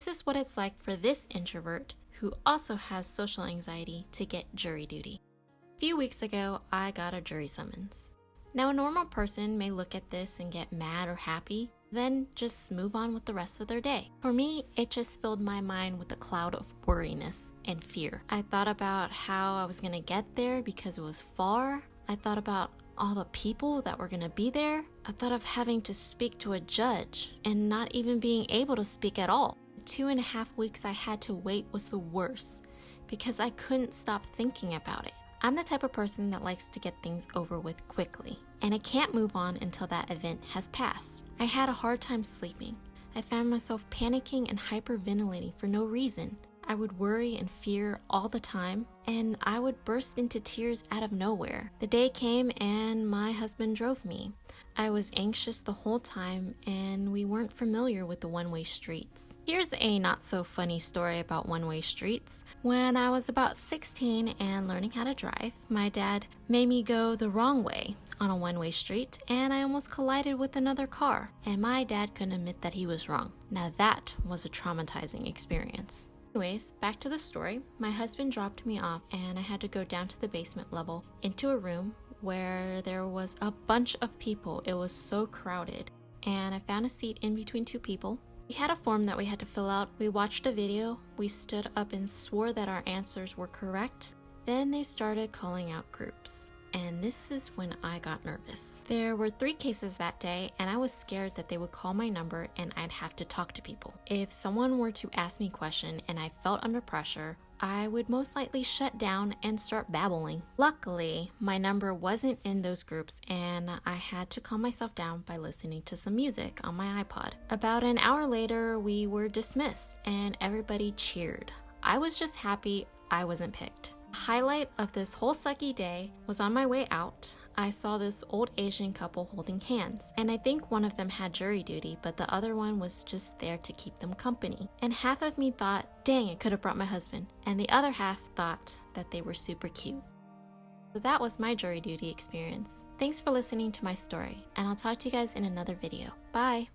This is what it's like for this introvert who also has social anxiety to get jury duty. A few weeks ago, I got a jury summons. Now, a normal person may look at this and get mad or happy, then just move on with the rest of their day. For me, it just filled my mind with a cloud of worriness and fear. I thought about how I was gonna get there because it was far. I thought about all the people that were gonna be there. I thought of having to speak to a judge and not even being able to speak at all. The 2.5 weeks I had to wait was the worst because I couldn't stop thinking about it. I'm the type of person that likes to get things over with quickly, and I can't move on until that event has passed. I had a hard time sleeping. I found myself panicking and hyperventilating for no reason. I would worry and fear all the time, and I would burst into tears out of nowhere. The day came and my husband drove me. I was anxious the whole time, and we weren't familiar with the one-way streets. Here's a not-so-funny story about one-way streets. When I was about 16 and learning how to drive, my dad made me go the wrong way on a one-way street, and I almost collided with another car, and my dad couldn't admit that he was wrong. Now that was a traumatizing experience. Anyways, back to the story. My husband dropped me off and I had to go down to the basement level into a room where there was a bunch of people. It was so crowded, and I found a seat in between two people. We had a form that we had to fill out. We watched a video. We stood up and swore that our answers were correct. Then they started calling out groups. And this is when I got nervous. There were 3 cases that day, and I was scared that they would call my number and I'd have to talk to people. If someone were to ask me a question and I felt under pressure, I would most likely shut down and start babbling. Luckily, my number wasn't in those groups, and I had to calm myself down by listening to some music on my iPod. About an hour later, we were dismissed and everybody cheered. I was just happy I wasn't picked. The highlight of this whole sucky day was on my way out. I saw this old Asian couple holding hands, and I think one of them had jury duty, but the other one was just there to keep them company. And half of me thought, dang, I could have brought my husband, and the other half thought that they were super cute. So that was my jury duty experience. Thanks for listening to my story, and I'll talk to you guys in another video. Bye!